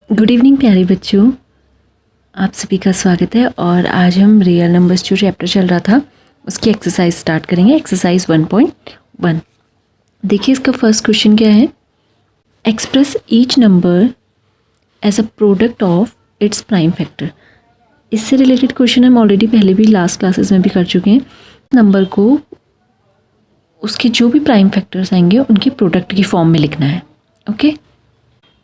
Good evening प्यारे बच्चों, आप सभी का स्वागत है। और आज हम रियल नंबर्स जो चैप्टर चल रहा था उसकी एक्सरसाइज स्टार्ट करेंगे। एक्सरसाइज 1.1। देखिए इसका फर्स्ट क्वेश्चन क्या है। Express each number as a product of its prime factor. इससे रिलेटेड क्वेश्चन हम ऑलरेडी पहले भी लास्ट क्लासेस में भी कर चुके हैं। नंबर को उसके जो भी प्राइम फैक्टर्स आएंगे उनके प्रोडक्ट की फॉर्म में लिखना है। ओके,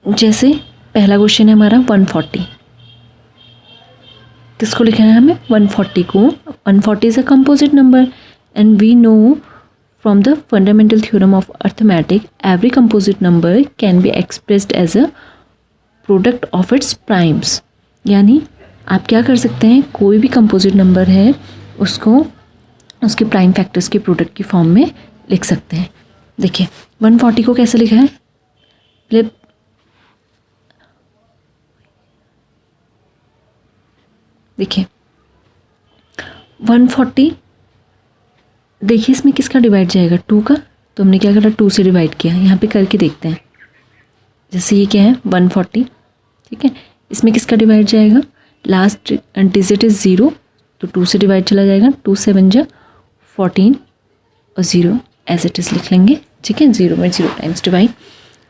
जैसे पहला क्वेश्चन है हमारा 140। किसको लिखना है हमें? 140 को। 140 is a composite number and we know from the fundamental theorem of arithmetic every composite number can be expressed as a product of its primes. यानी आप क्या कर सकते हैं, कोई भी कंपोजिट नंबर है उसको उसके प्राइम फैक्टर्स के प्रोडक्ट की फॉर्म में लिख सकते हैं। देखिए 140 को कैसे लिखा है, देखिए 140। देखिए इसमें किसका डिवाइड जाएगा, 2 का। तो हमने क्या करा, 2 से डिवाइड किया। यहाँ पे करके देखते हैं। जैसे ये क्या है 140, ठीक है। इसमें किसका डिवाइड जाएगा, लास्ट डिजिट इज 0 तो 2 से डिवाइड चला जाएगा। 2 7 जा 14 और 0 एज इट इज़ लिख लेंगे, ठीक है। 0 में 0 टाइम्स डिवाइड।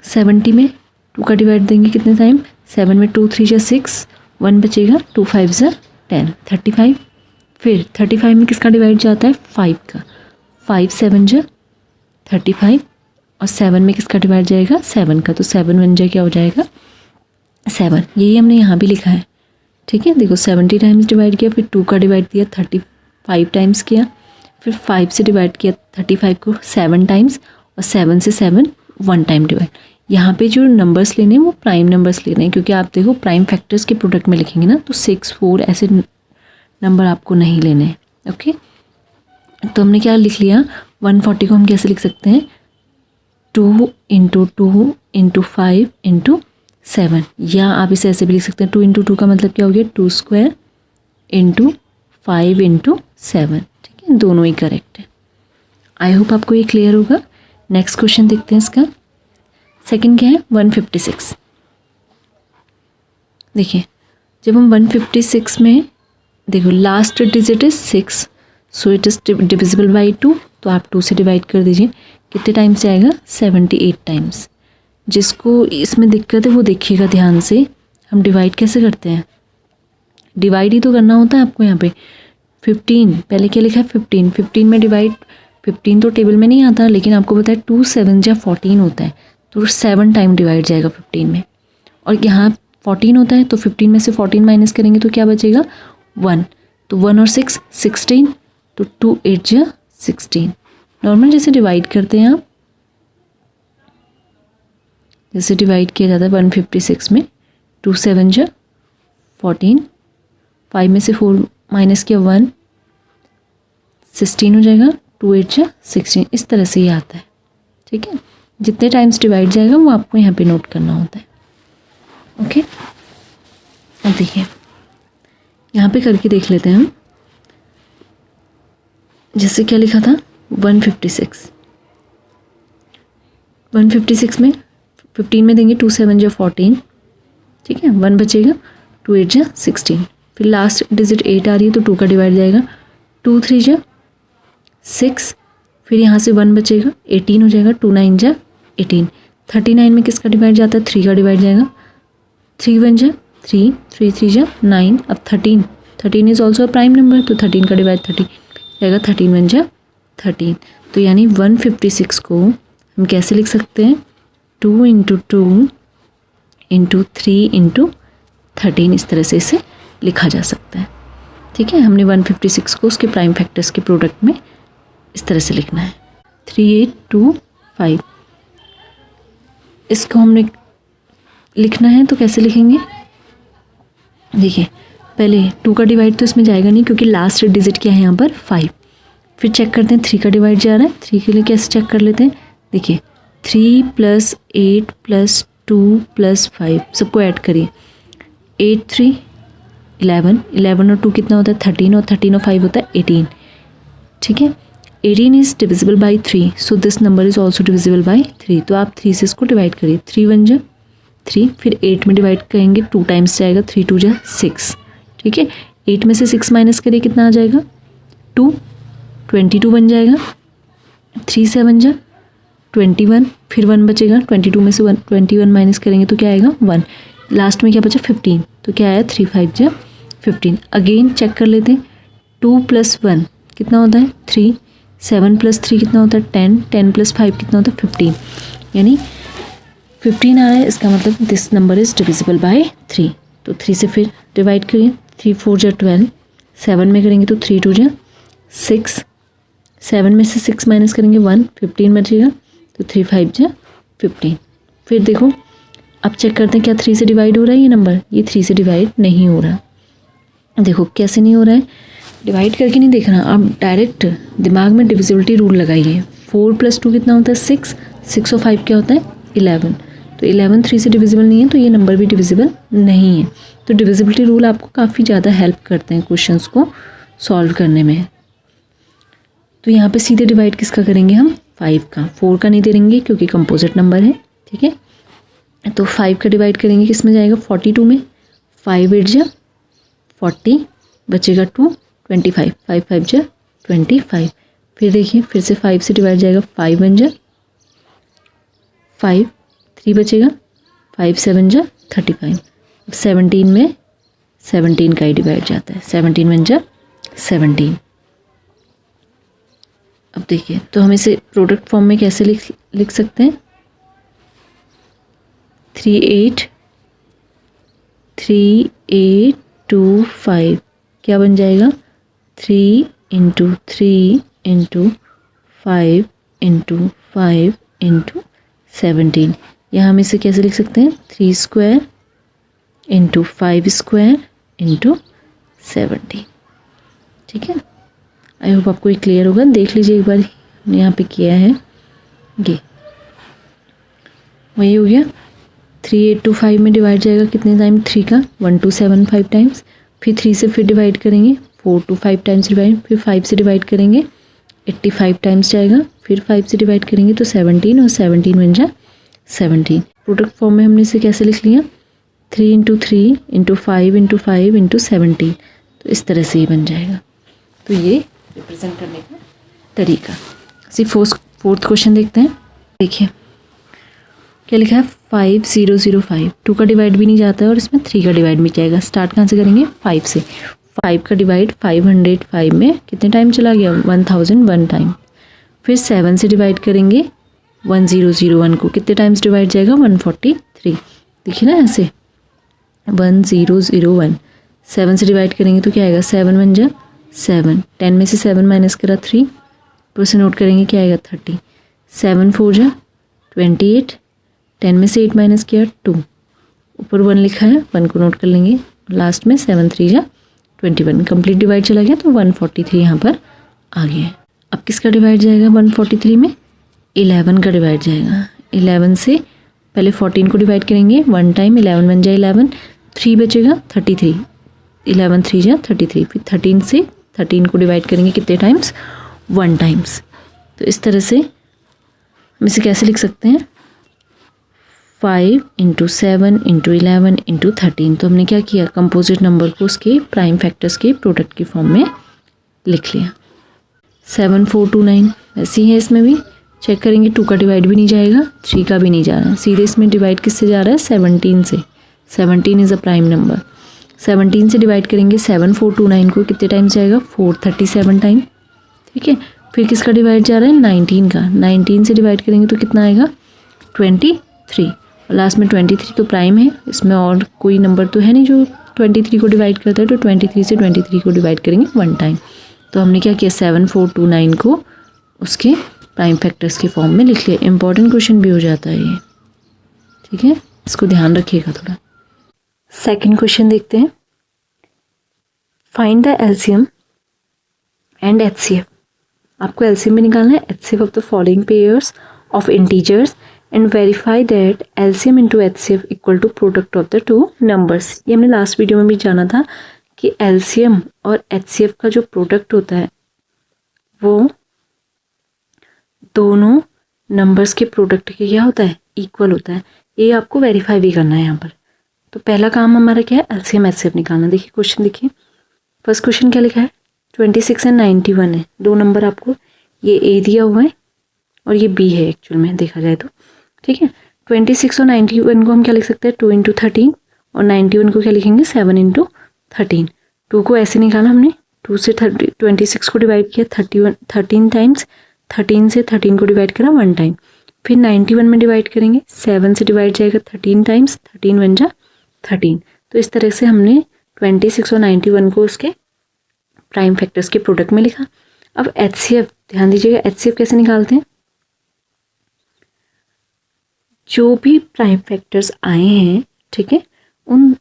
70 में 2 का डिवाइड देंगे कितने टाइम, 7 में 2 3 जा 6, 1 बचेगा, 2 5 जा 10, 35। फिर 35 में किसका डिवाइड जाता है, 5 का। 5 7 जा 35 और 7 में किसका डिवाइड जाएगा, 7 का। तो 7 1 जा क्या हो जाएगा, 7। यही हमने यहाँ भी लिखा है, ठीक है। देखो 70 टाइम्स डिवाइड किया, फिर 2 का डिवाइड दिया 35 टाइम्स किया, फिर 5 से डिवाइड किया 35 को 7 टाइम्स और 7 से 7 1 टाइम डिवाइड। यहाँ पे जो नंबर्स लेने हैं वो प्राइम नंबर्स लेने हैं, क्योंकि आप देखो प्राइम फैक्टर्स के प्रोडक्ट में लिखेंगे ना, तो 6 4 ऐसे नंबर आपको नहीं लेने हैं। ओके, तो हमने क्या लिख लिया, 140 को हम कैसे लिख सकते हैं, 2 × 2 × 5 × 7। या आप इसे ऐसे भी लिख सकते हैं, 2 × 2 का मतलब क्या हो गया, 2 स्क्वायर × 5 × 7, ठीक है। दोनों ही करेक्ट है। आई होप आपको ये क्लियर होगा। नेक्स्ट क्वेश्चन देखते हैं इसका। सेकंड क्या है, 156। देखिए जब हम 156 में देखो last digit is 6 so it is divisible by 2, तो आप 2 से डिवाइड कर दीजिए। कितने टाइम्स जाएगा, 78 टाइम्स। जिसको इसमें दिक्कत है वो देखिएगा ध्यान से, हम डिवाइड कैसे करते हैं, डिवाइड ही तो करना होता है आपको। यहाँ पे 15 पहले क्या लिखा है, 15 में डिवाइड, 15 तो टेबल में नहीं आता, लेकिन आपको पता है 2 7 जा 14 होता है, तो 7 टाइम डिवाइड जाएगा 15 में। और यहाँ 14 होता है तो 15 में से 14 माइनस करेंगे तो क्या बचेगा, 1। तो 1 और 6 16, तो 2 8 जा 16। नॉर्मल जैसे डिवाइड करते हैं आप, जैसे डिवाइड किया जाता है 156 में, 2 7 जा 14, 5 में से 4 माइनस किया 1, 16 हो जाएगा, 2 8 जा 16। इस तरह से ही आता है, ठीक है। जितने टाइम्स डिवाइड जाएगा वो आपको यहाँ पे नोट करना होता है। ओके, अब देखिए यहाँ पे करके देख लेते हैं हम। जैसे क्या लिखा था 156 में 15 में देंगे 2 7 जा 14, ठीक है। 1 बचेगा, 2 8 जा 16। फिर लास्ट डिजिट 8 आ रही है तो 2 का डिवाइड जाएगा, 2 3 जा 6। फिर यहाँ से 1 बचेगा, 18 हो जाएगा, 2 9 जा 18। 39 में किसका डिवाइड जाता है, 3 का डिवाइड जाएगा, 3 1 जा 3, 3 3 जा 9। अब 13 is also a prime number, तो 13 का डिवाइड 13 जाएगा, 13 1 जा 13। तो यानी 156 को हम कैसे लिख सकते हैं, 2 × 2 × 3 × 13। इस तरह से इसे लिखा जा सकता है, ठीक है। हमने 156 को उसके प्राइम फैक्टर्स के प्रोडक्ट में इस तरह से लिखना है, 3 8 2 5। इसको हमने लिखना है तो कैसे लिखेंगे, देखिए पहले 2 का डिवाइड तो इसमें जाएगा नहीं, क्योंकि लास्ट डिजिट क्या है यहाँ पर 5। फिर चेक करते हैं 3 का डिवाइड जा रहा है, 3 के लिए कैसे चेक कर लेते हैं। देखिए 3 + 8 + 2 + 5 सबको ऐड करिए, 8 3 11, 11 और 2 कितना होता है 13, और 13 और 5 होता है 18, ठीक है। 18 is divisible by 3, so this number is also divisible by 3। तो आप 3 से इसको डिवाइड करिए, 3 1 जा 3, फिर 8 में डिवाइड करेंगे 2 टाइम्स जाएगा, 3 2 जा 6, ठीक है। 8 में से 6 माइनस करिए कितना आ जाएगा 2, 22 बन जाएगा, 3 7 जा 21, फिर 1 बचेगा, 22 में से 21 माइनस करेंगे तो क्या आएगा 1, लास्ट में क्या बचा 15, तो क्या आया 3 5 जा 15। अगेन चेक कर लेते हैं, 2 + 1 कितना होता है 3, 7 + 3 कितना होता है 10, 10 + 5 कितना होता है 15, यानी 15 आ रहा है। इसका मतलब this number is divisible by 3। तो 3 से फिर डिवाइड करिए, 3 4 जा 12, 7 में करेंगे तो 3 2 जा 6, 7 में से 6 माइनस करेंगे 1, 15 बचेगा, तो 3 5 जा 15। फिर देखो अब चेक करते हैं क्या 3 से डिवाइड हो रहा है ये नंबर, ये 3 से डिवाइड नहीं हो रहा। देखो कैसे नहीं हो रहा है, डिवाइड करके नहीं देखना, आप डायरेक्ट दिमाग में डिविजिबिलिटी रूल लगाइए। 4 + 2 कितना होता है 6, 6 और 5 क्या होता है 11, तो 11 3 से डिविजिबल नहीं है, तो ये नंबर भी डिविजिबल नहीं है। तो डिविजिबिलिटी रूल आपको काफ़ी ज़्यादा हेल्प करते हैं क्वेश्चंस को सॉल्व करने में। तो यहाँ पे सीधे डिवाइड किसका करेंगे हम 5 का, 4 का नहीं देंगे क्योंकि कंपोजिट नंबर है, ठीक है। तो 5 का डिवाइड करेंगे किस में जाएगा 42 में, 5 8 जा 40, बचेगा 2 25, 5 5 जा 25। फिर देखिए फिर से 5 से डिवाइड जाएगा, 5 1 जा 5, 3 बचेगा, 5 7 जा 35। 17 में 17 का ही डिवाइड जाता है, 17 1 जा 17। अब देखिए तो हम इसे प्रोडक्ट फॉर्म में कैसे लिख सकते हैं, 3 8 3 8 2 5 क्या बन जाएगा 3 × 3 × 5 × 5 × 17। यहाँ हम इसे कैसे लिख सकते हैं 3 स्क्वायर × 5 स्क्वायर × 17, ठीक है। आई होप आपको ये क्लियर होगा। देख लीजिए एक बार, हमने यहाँ पे किया है ये वही हो गया। 3 8 2 5 में डिवाइड जाएगा कितने टाइम 3 का 1 2 7 5 टाइम्स, फिर 3 से फिर डिवाइड करेंगे 4 2 5 टाइम्स डिवाइड, फिर 5 से डिवाइड करेंगे 85 टाइम्स जाएगा, फिर 5 से डिवाइड करेंगे तो 17 और 17 बन जाए 17। प्रोडक्ट फॉर्म में हमने इसे कैसे लिख लिया 3 × 3 × 5 × 5 × 17, तो इस तरह से ही बन जाएगा। तो ये रिप्रेजेंट करने का तरीका। फोर्थ क्वेश्चन देखते हैं। देखिए क्या लिखा है 5005, 2 का डिवाइड भी नहीं जाता है और इसमें 3 का डिवाइड भी जाएगा। स्टार्ट कहाँ से करेंगे 5 से, 5 का डिवाइड 505 में कितने टाइम चला गया 1001 टाइम। फिर 7 से डिवाइड करेंगे 1001 को, कितने टाइम्स डिवाइड जाएगा 143। देखिए ना ऐसे 1001, 7 से डिवाइड करेंगे तो क्या आएगा 7 1 जा 7, 10 में से 7 माइनस करा 3, तो उसे नोट करेंगे क्या आएगा 30, 7 4 जा 28, 10 में से 8 माइनस किया 2, ऊपर 1 लिखा है 1 को नोट कर लेंगे, लास्ट में 7 3 जा 21, कंप्लीट डिवाइड चला गया तो 143 यहाँ पर आ गया है। अब किसका डिवाइड जाएगा 143 में 11 का डिवाइड जाएगा। 11 से पहले 14 को डिवाइड करेंगे 1 टाइम, 11 1 जा 11, 3 बचेगा 33, 11 3 जा 33, फिर 13 से 13 को डिवाइड करेंगे कितने टाइम्स 1 टाइम्स। तो इस तरह से हम इसे कैसे लिख सकते हैं 5 × 7 × 11 × 13। तो हमने क्या किया कंपोजिट नंबर को उसके प्राइम फैक्टर्स के प्रोडक्ट की फॉर्म में लिख लिया। 7429 ऐसी है, इसमें भी चेक करेंगे 2 का डिवाइड भी नहीं जाएगा, 3 का भी नहीं जा रहा है, सीधे इसमें डिवाइड किससे जा रहा है 17 से। 17 इज़ अ प्राइम नंबर। 17 से डिवाइड करेंगे 7429 को, कितने टाइम जाएगा 437 टाइम, ठीक है। फिर किसका डिवाइड जा रहा है 19 का, 19 से डिवाइड करेंगे तो कितना आएगा 23, और लास्ट में 23 तो प्राइम है, इसमें और कोई नंबर तो है नहीं जो 23 को डिवाइड करता है, तो 23 से 23 को डिवाइड करेंगे 1 टाइम। तो हमने क्या किया 7429 को उसके प्राइम फैक्टर्स के फॉर्म में लिख लिया। इंपॉर्टेंट क्वेश्चन भी हो जाता है ये, ठीक है, इसको ध्यान रखिएगा थोड़ा। सेकंड क्वेश्चन देखते हैं। Find the LCM and HCF. आपको एलसीएम भी निकालना है, HCF of the following pairs of integers and verify that LCM into HCF equal to product of the two numbers. ये हमने लास्ट वीडियो में भी जाना था कि एलसीएम और एचसीएफ का जो प्रोडक्ट होता है वो दोनों नंबर्स के प्रोडक्ट के क्या होता है इक्वल होता है। ये आपको वेरीफाई भी करना है यहाँ पर। तो पहला काम हमारा क्या है, एलसीएम एचसीएफ निकालना। देखिए क्वेश्चन देखिए, फर्स्ट क्वेश्चन क्या लिखा है, 26 एंड 91 है, दो नंबर आपको, ये ए दिया हुआ है और ये बी है एक्चुअल में देखा जाए तो, ठीक है। 26 और 91 को हम क्या लिख सकते हैं, 2 इंटू 13, और 91 को क्या लिखेंगे, 7 इंटू 13। 2 को ऐसे निकाला हमने, 2 से 26 को डिवाइड किया 13 टाइम्स, 13 से 13 को डिवाइड करा 1 टाइम, फिर 91 में डिवाइड करेंगे, 7 से डिवाइड जाएगा 13 टाइम्स, 13 बन जा 13। तो इस तरह से हमने 26 और 91 को उसके प्राइम फैक्टर्स के प्रोडक्ट में लिखा। अब एचसीएफ ध्यान दीजिएगा, एचसीएफ कैसे निकालते हैं, जो भी प्राइम फैक्टर्स आए हैं, ठीक है, उन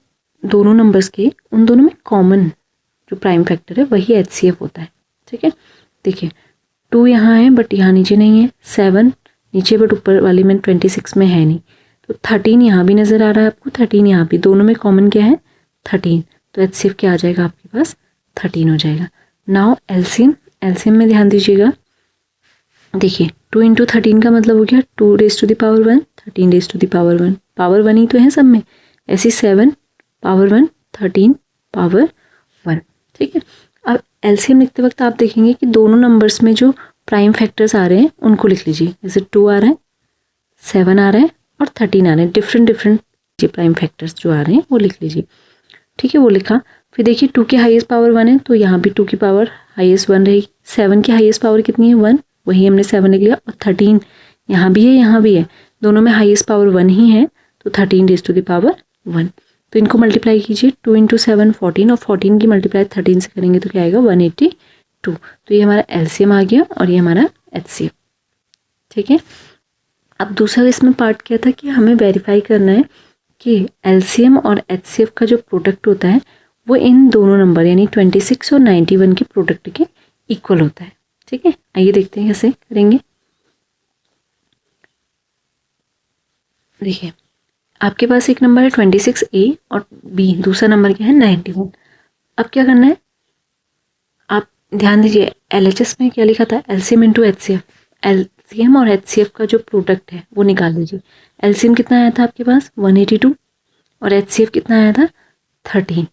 दोनों नंबर्स के, उन दोनों में कॉमन जो प्राइम फैक्टर है वही एचसीएफ होता है, ठीक है। देखिए 2 यहाँ है बट यहाँ नीचे नहीं है, 7 नीचे बट ऊपर वाली में 26 में है नहीं, तो 13 यहाँ भी नज़र आ रहा है आपको, 13 यहाँ भी, दोनों में कॉमन क्या है 13, तो एचसीएफ क्या आ जाएगा आपके पास 13 हो जाएगा। नाउ एलसीएम, एलसीएम में ध्यान दीजिएगा, देखिए 2 इंटू 13 का मतलब हो गया 2 raise to the power 1, 13 raise to the power 1, power 1 ही तो है सब में, ऐसे 7 पावर 1, 13 पावर 1, ठीक है। अब एलसीएम लिखते वक्त आप देखेंगे कि दोनों नंबर्स में जो प्राइम फैक्टर्स आ रहे हैं उनको लिख लीजिए, जैसे 2 आ रहा है, 7 आ रहा है और 13 आ रहे हैं, डिफरेंट डिफरेंट प्राइम फैक्टर्स जो आ रहे हैं वो लिख लीजिए, ठीक है। वो लिखा, फिर देखिए 2 की हाईएस्ट पावर 1 है तो यहाँ भी 2 की पावर हाईएस्ट 1 रहेगी, 7 की हाईएस्ट पावर कितनी है 1, वही हमने 7 लिख लिया, और 13 यहाँ भी है यहाँ भी है, दोनों में हाईएस्ट पावर 1 ही है, तो 13 रेज टू द पावर 1। तो इनको मल्टीप्लाई कीजिए, 2 इंटू 7 14, और 14 की मल्टीप्लाई 13 से करेंगे तो क्या आएगा 182। तो ये हमारा एलसीएम आ गया और ये हमारा एचसीएफ, ठीक है। अब दूसरा इसमें पार्ट क्या था कि हमें वेरीफाई करना है कि एलसीएम और एचसीएफ का जो प्रोडक्ट होता है वो इन दोनों नंबर यानी 26 और 91 के प्रोडक्ट के इक्वल होता है, ठीक है। आइए देखते हैं कैसे करेंगे। देखिए आपके पास एक नंबर है 26A और B, दूसरा नंबर क्या है 91। अब क्या करना है, आप ध्यान दीजिए LHS में क्या लिखा था, एलसीएम इंटू एचसीएफ, एलसीएम और एचसीएफ का जो प्रोडक्ट है वो निकाल लीजिए। एलसीएम कितना आया था आपके पास 182 और एचसीएफ कितना आया था 13,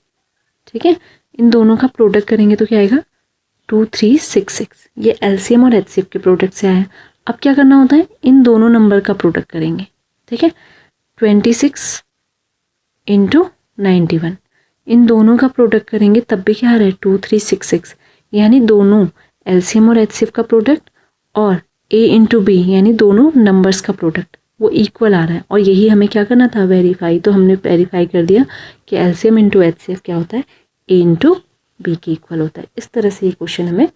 ठीक है। इन दोनों का प्रोडक्ट करेंगे तो क्या आएगा 2366, ये एलसीएम और एचसीएफ के प्रोडक्ट से आया। अब क्या करना होता है, इन दोनों नंबर का प्रोडक्ट करेंगे, ठीक है। 26 इंटू 91, इन दोनों का प्रोडक्ट करेंगे तब भी क्या आ रहा है 2366, यानी दोनों एलसीएम और एचसीएफ का प्रोडक्ट और ए इंटू बी यानी दोनों नंबर्स का प्रोडक्ट वो इक्वल आ रहा है, और यही हमें क्या करना था वेरीफाई, तो हमने वेरीफाई कर दिया कि एलसीएम इंटू एचसीएफ क्या होता है ए इंटू बी के इक्वल होता है। इस तरह से ये क्वेश्चन हमें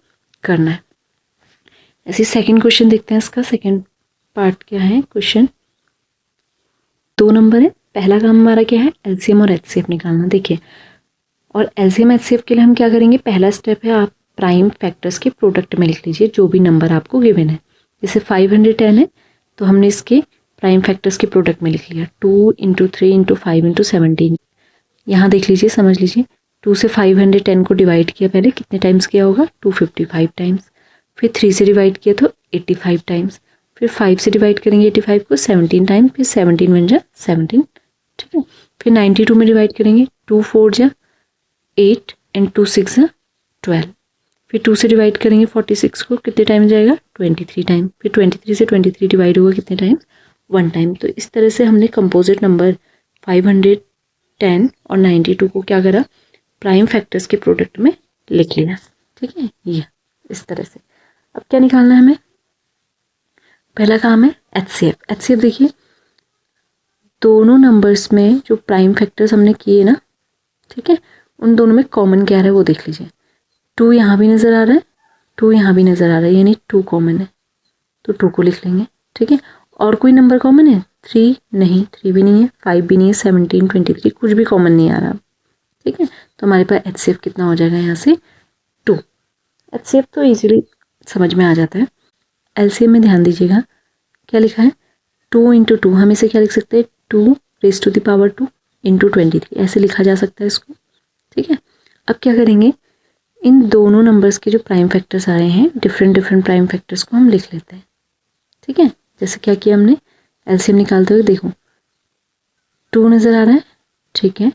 करना है। ऐसे सेकंड क्वेश्चन देखते हैं, इसका सेकंड पार्ट क्या है, क्वेश्चन 2 नंबर है, पहला काम हमारा क्या है एलसीएम और एचसीएफ निकालना। देखिए और एलसीएम एचसीएफ के लिए हम क्या करेंगे, पहला स्टेप है आप प्राइम फैक्टर्स के प्रोडक्ट में लिख लीजिए जो भी नंबर आपको गिवन है। जैसे 510 है तो हमने इसके प्राइम फैक्टर्स के प्रोडक्ट में लिख लिया 2 इंटू 3 इंटू 5 इंटू 17। यहाँ देख लीजिए समझ लीजिए, 2 से 510 को डिवाइड किया पहले कितने टाइम्स किया होगा 255 टाइम्स, फिर 3 से डिवाइड किया तो 85 टाइम्स, फिर 5 से डिवाइड करेंगे 85 को 17 टाइम, फिर 17 बन जा 17, ठीक है। फिर 92 में डिवाइड करेंगे 2 4 जा 8 एंड 2 6 जा 12, फिर 2 से डिवाइड करेंगे 46 को कितने टाइम जाएगा 23 टाइम, फिर 23 से 23 डिवाइड होगा कितने टाइम 1 टाइम। तो इस तरह से हमने कंपोजिट नंबर 510 और 92 को क्या करा प्राइम फैक्टर्स के प्रोडक्ट में लिख लिया, ठीक है। ये इस तरह से अब क्या निकालना है हमें, पहला काम है एचसीएफ। एचसीएफ देखिए दोनों नंबर्स में जो प्राइम फैक्टर्स हमने किए ना, ठीक है, उन दोनों में कॉमन क्या है वो देख लीजिए। 2 यहाँ भी नज़र आ रहा है, 2 यहाँ भी नज़र आ रहा है, यानी 2 कॉमन है तो 2 को लिख लेंगे, ठीक है। और कोई नंबर कॉमन है 3 नहीं, 3 भी नहीं है, 5 भी नहीं है, 17 23 कुछ भी कॉमन नहीं आ रहा, ठीक है। तो हमारे पास एचसीएफ कितना हो जाएगा यहाँ से 2। एचसीएफ तो इजीली समझ में आ जाता है। एलसीएम में ध्यान दीजिएगा क्या लिखा है 2 इंटू 2, हम इसे क्या लिख सकते हैं 2 raise to the power 2 into 23, ऐसे लिखा जा सकता है इसको, ठीक है। अब क्या करेंगे, इन दोनों नंबर्स के जो प्राइम फैक्टर्स आ रहे हैं डिफरेंट डिफरेंट प्राइम फैक्टर्स को हम लिख लेते हैं, ठीक है। जैसे क्या किया हमने एलसीएम निकालते हुए देखो 2 नज़र आ रहा है, ठीक है,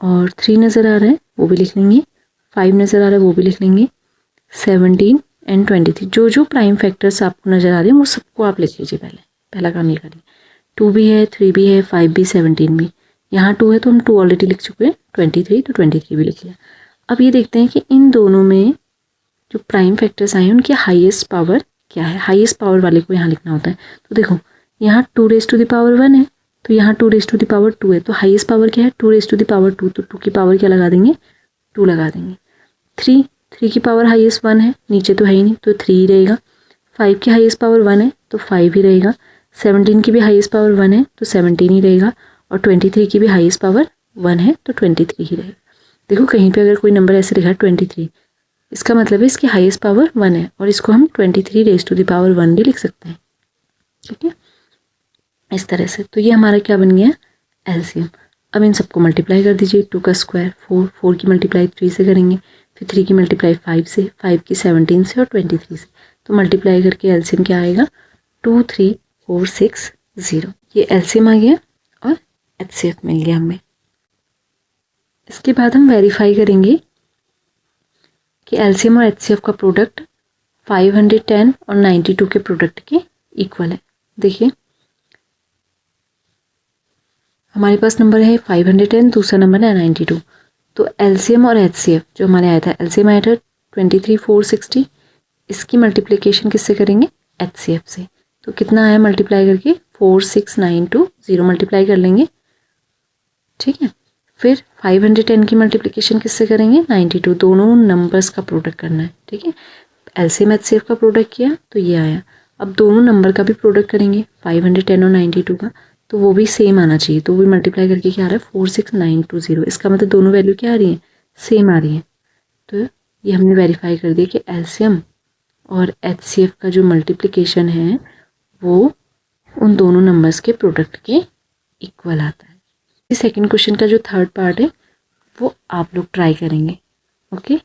और 3 नज़र आ रहा है, वो भी लिख लेंगे, 5 नज़र आ रहा है, वो भी लिख लेंगे, 17 एंड 23 जो जो प्राइम फैक्टर्स आपको नज़र आ रहे हैं वो सबको आप लिख लीजिए। पहला काम ये करिए। 2 भी है, 3 भी है, 5 भी, 17 भी। यहाँ 2 है तो हम 2 ऑलरेडी लिख चुके हैं, 23 तो 23 भी लिख लिया। अब ये देखते हैं कि इन दोनों में जो प्राइम फैक्टर्स आए हैं उनकी हाईएस्ट पावर क्या है। हाईएस्ट पावर वाले को यहाँ लिखना होता है। तो देखो यहाँ 2 रेज़ टू द पावर 1 है, तो यहाँ 2 रेज़ टू द पावर 2 है, तो हाईएस्ट पावर क्या है, 2 रेज़ टू द पावर 2, तो 2 की पावर क्या लगा देंगे, 2 लगा देंगे। 3 की पावर हाईएस्ट 1 है, नीचे तो है ही नहीं तो 3 ही रहेगा। 5 की हाईएस्ट पावर 1 है तो 5 ही रहेगा। 17 की भी हाईएस्ट पावर 1 है तो 17 ही रहेगा, और 23 की भी हाईएस्ट पावर 1 है तो 23 ही रहेगा। देखो कहीं पे अगर कोई नंबर ऐसे लिखा है 23, इसका मतलब है इसकी हाईएस्ट पावर 1 है, और इसको हम 23 रेज़ टू द पावर 1 भी लिख सकते हैं, ठीक है, इस तरह से। तो ये हमारा क्या बन गया, एलसीएम। अब इन सबको मल्टीप्लाई कर दीजिए। 2 का स्क्वायर 4, 4 की मल्टीप्लाई 3 से करेंगे, फिर 3 की मल्टीप्लाई 5 से, 5 की 17 से, और 23 से। तो मल्टीप्लाई करके एलसीएम क्या आएगा, 23460। ये एलसीएम आ गया और एचसीएफ मिल गया हमें। इसके बाद हम वेरीफाई करेंगे कि एलसीएम और एचसीएफ का प्रोडक्ट 510 और 92 के प्रोडक्ट के इक्वल है। देखिए हमारे पास नंबर है 510, दूसरा नंबर है 92। तो एलसीएम और एचसीएफ जो हमारे आया था, एलसीएम आया था 23460, इसकी मल्टीप्लिकेशन किससे करेंगे, एचसीएफ से। तो कितना आया मल्टीप्लाई करके, 4692, 0 मल्टीप्लाई कर लेंगे, ठीक है। फिर 510 की मल्टीप्लिकेशन किससे करेंगे, 92, दोनों नंबर्स का प्रोडक्ट करना है, ठीक है। एलसीएम एचसीएफ का प्रोडक्ट किया तो ये आया। अब दोनों नंबर का भी प्रोडक्ट करेंगे, 510 और 92 का, तो वो भी सेम आना चाहिए। तो वो मल्टीप्लाई करके क्या आ रहा है, 46920। इसका मतलब दोनों वैल्यू क्या आ रही है, सेम आ रही है। तो ये हमने वेरीफाई कर दिया कि एलसीएम और एचसीएफ का जो मल्टीप्लिकेशन है वो उन दोनों नंबर्स के प्रोडक्ट के इक्वल आता है। सेकेंड क्वेश्चन का जो थर्ड पार्ट है वो आप लोग ट्राई करेंगे, ओके।